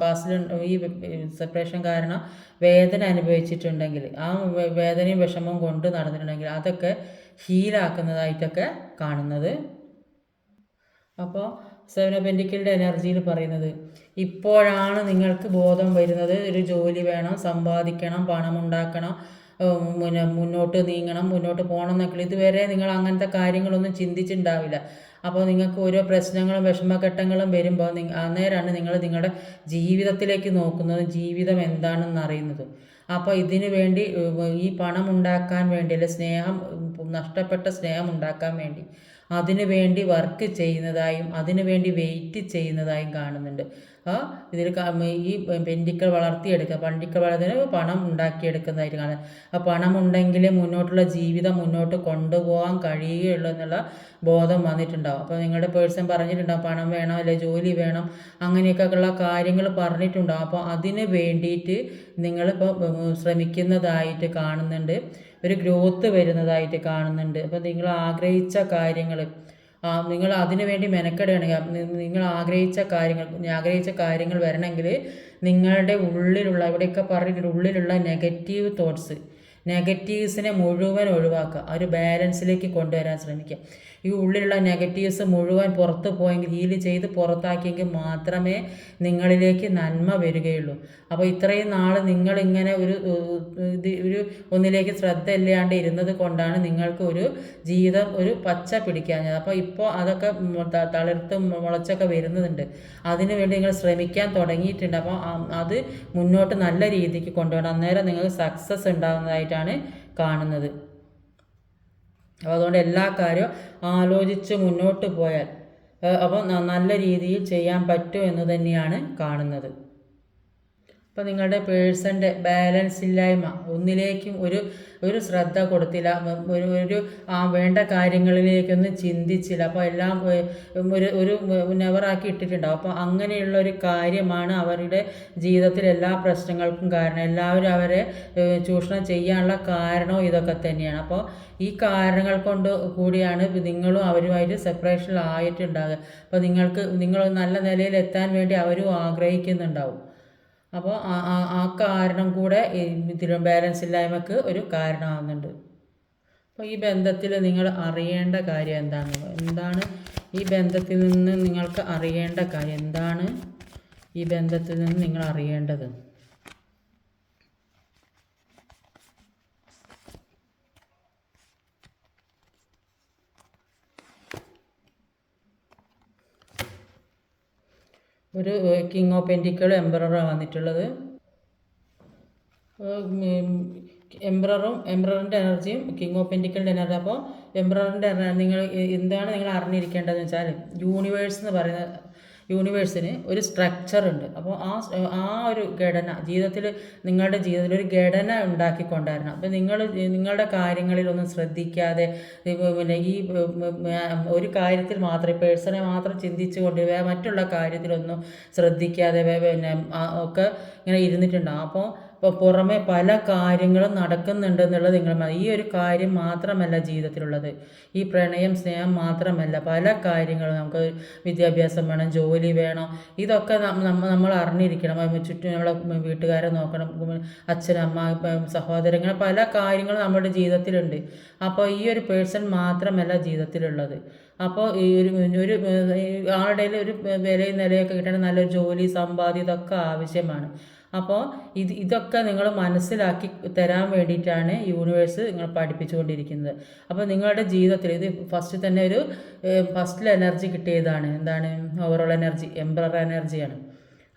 പാസ്റ്റിൽ ഈ സെപ്പറേഷൻ കാരണം വേദന അനുഭവിച്ചിട്ടുണ്ടെങ്കിൽ ആ വേദനയും വിഷമവും കൊണ്ട് നടന്നിട്ടുണ്ടെങ്കിൽ അതൊക്കെ ഹീലാക്കുന്നതായിട്ടൊക്കെ കാണുന്നത്. അപ്പോൾ 7 ഓഫ് പെൻറ്റിക്കിളിൻ്റെ എനർജിയിൽ പറയുന്നത്, ഇപ്പോഴാണ് നിങ്ങൾക്ക് ബോധം വരുന്നത്. ഒരു ജോലി വേണം, സമ്പാദിക്കണം, പണമുണ്ടാക്കണം, മുന്നോട്ട് നീങ്ങണം, മുന്നോട്ട് പോകണം എന്നൊക്കെ. ഇതുവരെ നിങ്ങൾ അങ്ങനത്തെ കാര്യങ്ങളൊന്നും ചിന്തിച്ചിട്ടുണ്ടാവില്ല. അപ്പോൾ നിങ്ങൾക്ക് ഓരോ പ്രശ്നങ്ങളും വിഷമഘട്ടങ്ങളും വരുമ്പോൾ അന്നേരമാണ് നിങ്ങൾ നിങ്ങളുടെ ജീവിതത്തിലേക്ക് നോക്കുന്നത്, ജീവിതം എന്താണെന്ന് അറിയുന്നത്. അപ്പോൾ ഇതിനു വേണ്ടി ഈ പണം ഉണ്ടാക്കാൻ വേണ്ടി, അല്ലെ സ്നേഹം, നഷ്ടപ്പെട്ട സ്നേഹം ഉണ്ടാക്കാൻ വേണ്ടി അതിനു വേണ്ടി വർക്ക് ചെയ്യുന്നതായും അതിനു വേണ്ടി വെയിറ്റ് ചെയ്യുന്നതായും കാണുന്നുണ്ട്. ഇതിൽ ഈ പെൻറ്റിക്കിൾ വളർത്തിയെടുക്കുക, പെൻറ്റിക്കിൾ വളർത്തിന് പണം ഉണ്ടാക്കിയെടുക്കുന്നതായിട്ട് കാണുന്നത്. ആ പണം ഉണ്ടെങ്കിൽ മുന്നോട്ടുള്ള ജീവിതം മുന്നോട്ട് കൊണ്ടുപോകാൻ കഴിയുകയുള്ളൂ എന്നുള്ള ബോധം വന്നിട്ടുണ്ടാവും. അപ്പോൾ നിങ്ങളുടെ പേഴ്സൺ പറഞ്ഞിട്ടുണ്ടാവും പണം വേണം, അല്ലെ ജോലി വേണം, അങ്ങനെയൊക്കെ ഉള്ള കാര്യങ്ങൾ പറഞ്ഞിട്ടുണ്ടാവും. അപ്പോൾ അതിന് വേണ്ടിയിട്ട് നിങ്ങളിപ്പോൾ ശ്രമിക്കുന്നതായിട്ട് കാണുന്നുണ്ട്. ഒരു ഗ്രോത്ത് വരുന്നതായിട്ട് കാണുന്നുണ്ട്. അപ്പോൾ നിങ്ങൾ ആഗ്രഹിച്ച കാര്യങ്ങൾ നിങ്ങൾ അതിനു വേണ്ടി മെനക്കെടുകയാണെങ്കിൽ, നിങ്ങൾ ആഗ്രഹിച്ച കാര്യങ്ങൾ വരണമെങ്കിൽ നിങ്ങളുടെ ഉള്ളിലുള്ള, ഇവിടെയൊക്കെ പറഞ്ഞിട്ടുണ്ട്, ഉള്ളിലുള്ള നെഗറ്റീവ് തോട്ട്സ്, നെഗറ്റീവ്സിനെ മുഴുവൻ ഒഴിവാക്കുക. ഒരു ബാലൻസിലേക്ക് കൊണ്ടുവരാൻ ശ്രമിക്കുക. ഈ ഉള്ളിലുള്ള നെഗറ്റീവ്സ് മുഴുവൻ പുറത്ത് പോയെങ്കിൽ, ഹീല് ചെയ്ത് പുറത്താക്കിയെങ്കിൽ മാത്രമേ നിങ്ങളിലേക്ക് നന്മ വരികയുള്ളൂ. അപ്പോൾ ഇത്രയും നാൾ നിങ്ങളിങ്ങനെ ഒരു ഒന്നിലേക്ക് ശ്രദ്ധ ഇല്ലാണ്ട് ഇരുന്നത് കൊണ്ടാണ് നിങ്ങൾക്ക് ഒരു ജീവിതം ഒരു പച്ച പിടിക്കാഞ്ഞത്. അപ്പോൾ ഇപ്പോൾ അതൊക്കെ തളിർത്ത് മുളച്ചൊക്കെ വരുന്നുണ്ട്. അതിനു വേണ്ടി നിങ്ങൾ ശ്രമിക്കാൻ തുടങ്ങിയിട്ടുണ്ട്. അപ്പോൾ അത് മുന്നോട്ട് നല്ല രീതിക്ക് കൊണ്ടുപോകണം. അന്നേരം നിങ്ങൾക്ക് സക്സസ് ഉണ്ടാകുന്നതായിട്ടാണ് കാണുന്നത്. അപ്പോൾ അതുകൊണ്ട് എല്ലാ കാര്യവും ആലോചിച്ച് മുന്നോട്ട് പോയാൽ അപ്പോൾ നല്ല രീതിയിൽ ചെയ്യാൻ പറ്റും എന്ന് തന്നെയാണ് കാണുന്നത്. അപ്പോൾ നിങ്ങളുടെ പേഴ്സൻ്റെ ബാലൻസ് ഇല്ലായ്മ, ഒന്നിലേക്കും ഒരു ശ്രദ്ധ കൊടുത്തില്ല, ഒരു വേണ്ട കാര്യങ്ങളിലേക്കൊന്നും ചിന്തിച്ചില്ല. അപ്പോൾ എല്ലാം ഒരു നെവറാക്കി ഇട്ടിട്ടുണ്ടാവും. അപ്പോൾ അങ്ങനെയുള്ള ഒരു കാര്യമാണ് അവരുടെ ജീവിതത്തിൽ എല്ലാ പ്രശ്നങ്ങൾക്കും കാരണം. എല്ലാവരും അവരെ ചൂഷണം ചെയ്യാനുള്ള കാരണവും ഇതൊക്കെ തന്നെയാണ്. അപ്പോൾ ഈ കാരണങ്ങൾ കൊണ്ട് കൂടിയാണ് നിങ്ങളും അവരുമായിട്ട് സെപ്പറേഷനിലായിട്ടുണ്ടാകുക. അപ്പോൾ നിങ്ങൾ നല്ല നിലയിൽ എത്താൻ വേണ്ടി അവരും ആഗ്രഹിക്കുന്നുണ്ടാവും. അപ്പോൾ ആ കാരണം കൂടെ ബാലൻസ് ഇല്ലായ്മക്ക് ഒരു കാരണമാകുന്നുണ്ട്. അപ്പോൾ ഈ ബന്ധത്തിൽ നിങ്ങൾ അറിയേണ്ട കാര്യം എന്താണ് ഈ ബന്ധത്തിൽ നിന്ന് നിങ്ങൾക്ക് അറിയേണ്ട കാര്യം എന്താണ്? ഈ ബന്ധത്തിൽ നിന്ന് നിങ്ങൾ അറിയേണ്ടത് ഒരു കിങ് ഓഫ് പെൻറ്റിക്കിൾ എംപററാണ് വന്നിട്ടുള്ളത്. എംപററിൻ്റെ എനർജിയും കിങ് ഓഫ് പെൻറ്റിക്കിളിൻ്റെ എനർജി. അപ്പോൾ എംപററിൻ്റെ നിങ്ങൾ എന്താണ് നിങ്ങൾ അറിഞ്ഞിരിക്കേണ്ടതെന്ന് വെച്ചാൽ, യൂണിവേഴ്സ് എന്ന് പറയുന്ന യൂണിവേഴ്സിന് ഒരു സ്ട്രക്ചർ ഉണ്ട്. അപ്പോൾ ആ ഒരു ഘടന നിങ്ങളുടെ ജീവിതത്തിൽ ഒരു ഘടന ഉണ്ടാക്കിക്കൊണ്ടായിരുന്നു. അപ്പോൾ നിങ്ങളുടെ കാര്യങ്ങളിലൊന്നും ശ്രദ്ധിക്കാതെ പിന്നെ ഈ ഒരു കാര്യത്തിൽ മാത്രം പേഴ്സണെ മാത്രം ചിന്തിച്ചുകൊണ്ട് മറ്റുള്ള കാര്യത്തിലൊന്നും ശ്രദ്ധിക്കാതെ പിന്നെ ഒക്കെ ഇങ്ങനെ ഇരുന്നിട്ടുണ്ടാകും. അപ്പോൾ പുറമെ പല കാര്യങ്ങളും നടക്കുന്നുണ്ടെന്നുള്ളത് ഈ ഒരു കാര്യം മാത്രമല്ല ജീവിതത്തിലുള്ളത്. ഈ പ്രണയം, സ്നേഹം മാത്രമല്ല, പല കാര്യങ്ങളും നമുക്ക് വിദ്യാഭ്യാസം വേണം, ജോലി വേണം, ഇതൊക്കെ നമ്മൾ അറിഞ്ഞിരിക്കണം. ചുറ്റും നമ്മളെ വീട്ടുകാരെ നോക്കണം, അച്ഛനമ്മ, സഹോദരങ്ങൾ, പല കാര്യങ്ങളും നമ്മുടെ ജീവിതത്തിലുണ്ട്. അപ്പോൾ ഈ ഒരു പേഴ്സൺ മാത്രമല്ല ജീവിതത്തിലുള്ളത്. അപ്പോൾ ഈ ഒരു ആളുടെ ഒരു വിലയും നിലയൊക്കെ കിട്ടണം, നല്ലൊരു ജോലി, സമ്പാദ്യം, ഇതൊക്കെ ആവശ്യമാണ്. അപ്പോൾ ഇതൊക്കെ നിങ്ങൾ മനസ്സിലാക്കി തരാൻ വേണ്ടിയിട്ടാണ് യൂണിവേഴ്സ് നിങ്ങൾ പഠിപ്പിച്ചുകൊണ്ടിരിക്കുന്നത്. അപ്പോൾ നിങ്ങളുടെ ജീവിതത്തിൽ ഇത് ഫസ്റ്റിൽ എനർജി കിട്ടിയതാണ്. എന്താണ്? ഓവറോൾ എനർജി, എംപറർ എനർജിയാണ്.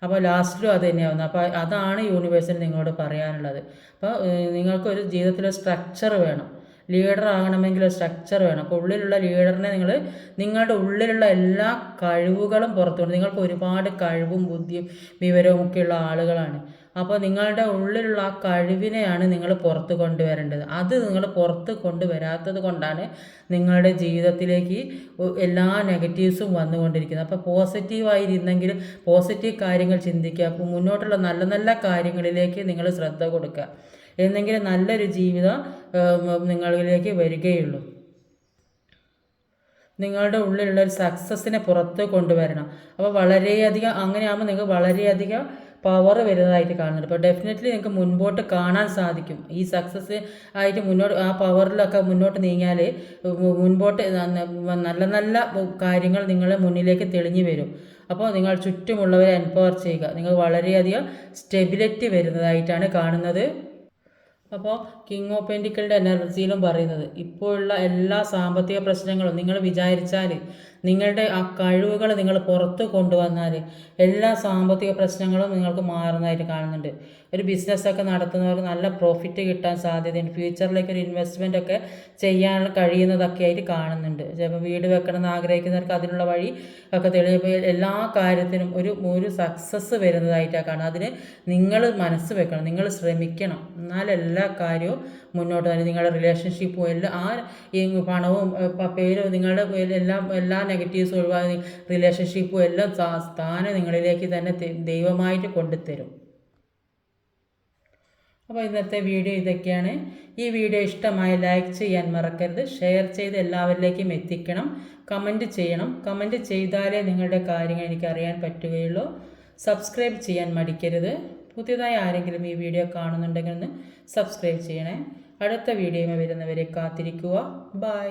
അപ്പോൾ ലാസ്റ്റിലും അത് തന്നെയാവുന്നത്. അപ്പോൾ അതാണ് യൂണിവേഴ്സിന് നിങ്ങളോട് പറയാനുള്ളത്. അപ്പോൾ നിങ്ങൾക്കൊരു ജീവിതത്തിലെ സ്ട്രക്ചർ വേണം. ലീഡർ ആകണമെങ്കിൽ സ്ട്രക്ചർ വേണം. അപ്പോൾ ഉള്ളിലുള്ള ലീഡറിനെ നിങ്ങളുടെ ഉള്ളിലുള്ള എല്ലാ കഴിവുകളും പുറത്തുകൊണ്ട്, നിങ്ങൾക്ക് ഒരുപാട് കഴിവും ബുദ്ധിയും വിവരവും ഒക്കെയുള്ള ആളുകളാണ്. അപ്പോൾ നിങ്ങളുടെ ഉള്ളിലുള്ള ആ കഴിവിനെയാണ് നിങ്ങൾ പുറത്ത് കൊണ്ടുവരേണ്ടത്. അത് നിങ്ങൾ പുറത്ത് കൊണ്ടുവരാത്തത് കൊണ്ടാണ് നിങ്ങളുടെ ജീവിതത്തിലേക്ക് എല്ലാ നെഗറ്റീവ്സും വന്നുകൊണ്ടിരിക്കുന്നത്. അപ്പോൾ പോസിറ്റീവായിരുന്നെങ്കിൽ പോസിറ്റീവ് കാര്യങ്ങൾ ചിന്തിക്കുക, അപ്പോൾ മുന്നോട്ടുള്ള നല്ല നല്ല കാര്യങ്ങളിലേക്ക് നിങ്ങൾ ശ്രദ്ധ കൊടുക്കുക. എന്നെങ്കിലും നല്ലൊരു ജീവിതം നിങ്ങളിലേക്ക് വരികയുള്ളൂ. നിങ്ങളുടെ ഉള്ളിലുള്ള ഒരു സക്സസ്സിനെ പുറത്ത് കൊണ്ടുവരണം. അപ്പോൾ വളരെയധികം അങ്ങനെയാകുമ്പോൾ നിങ്ങൾക്ക് വളരെയധികം പവർ വരുന്നതായിട്ട് കാണുന്നുണ്ട്. അപ്പോൾ ഡെഫിനറ്റ്ലി നിങ്ങൾക്ക് മുൻപോട്ട് കാണാൻ സാധിക്കും. ഈ സക്സസ് ആയിട്ട് ആ പവറിലൊക്കെ മുന്നോട്ട് നീങ്ങിയാൽ മുൻപോട്ട് നല്ല നല്ല കാര്യങ്ങൾ നിങ്ങളുടെ മുന്നിലേക്ക് തെളിഞ്ഞു വരും. അപ്പോൾ നിങ്ങൾ ചുറ്റുമുള്ളവരെ എംപവർ ചെയ്യുക. നിങ്ങൾ വളരെയധികം സ്റ്റെബിലിറ്റി വരുന്നതായിട്ടാണ് കാണുന്നത്. അപ്പോൾ കിങ് ഓഫ് പെൻറ്റിക്കിളിൻ്റെ എനർജിയിലും പറയുന്നത്, ഇപ്പോഴുള്ള എല്ലാ സാമ്പത്തിക പ്രശ്നങ്ങളും നിങ്ങൾ വിചാരിച്ചാൽ, നിങ്ങളുടെ ആ കഴിവുകൾ നിങ്ങൾ പുറത്ത് കൊണ്ടുവന്നാൽ എല്ലാ സാമ്പത്തിക പ്രശ്നങ്ങളും നിങ്ങൾക്ക് മാറുന്നതായിട്ട് കാണുന്നുണ്ട്. ഒരു ബിസിനസ്സൊക്കെ നടത്തുന്നവർക്ക് നല്ല പ്രോഫിറ്റ് കിട്ടാൻ സാധ്യതയുണ്ട്. ഫ്യൂച്ചറിലേക്ക് ഒരു ഇൻവെസ്റ്റ്മെൻ്റ് ഒക്കെ ചെയ്യാൻ കഴിയുന്നതൊക്കെ ആയിട്ട് കാണുന്നുണ്ട്. ചിലപ്പോൾ വീട് വെക്കണം എന്ന് ആഗ്രഹിക്കുന്നവർക്ക് അതിനുള്ള വഴി ഒക്കെ തെളിയുമ്പോൾ എല്ലാ കാര്യത്തിനും ഒരു സക്സസ് വരുന്നതായിട്ടാണ് കാണുന്നത്. അതിന് നിങ്ങൾ മനസ്സ് വെക്കണം, നിങ്ങൾ ശ്രമിക്കണം, എന്നാൽ എല്ലാ കാര്യവും മുന്നോട്ട് തന്നെ. നിങ്ങളുടെ റിലേഷൻഷിപ്പും ഈ പണവും പേരും നിങ്ങളുടെ എല്ലാ നെഗറ്റീവ്സും ഒഴിവാക്കി റിലേഷൻഷിപ്പും എല്ലാം സ്ഥാനം നിങ്ങളിലേക്ക് തന്നെ ദൈവമായിട്ട് കൊണ്ടുതരും. അപ്പോൾ ഇന്നത്തെ വീഡിയോ ഇതൊക്കെയാണ്. ഈ വീഡിയോ ഇഷ്ടമായ ലൈക്ക് ചെയ്യാൻ മറക്കരുത്, ഷെയർ ചെയ്ത് എല്ലാവരിലേക്കും എത്തിക്കണം, കമൻറ്റ് ചെയ്യണം. കമൻറ്റ് ചെയ്താലേ നിങ്ങളുടെ കാര്യങ്ങൾ എനിക്ക് അറിയാൻ പറ്റുകയുള്ളൂ. സബ്സ്ക്രൈബ് ചെയ്യാൻ മടിക്കരുത്. പുതിയതായി ആരെങ്കിലും ഈ വീഡിയോ കാണുന്നുണ്ടെങ്കിൽ ഒന്ന് സബ്സ്ക്രൈബ് ചെയ്യണേ. അടുത്ത വീഡിയോയിൽ വരുന്നവരെ കാത്തിരിക്കുക. ബൈ.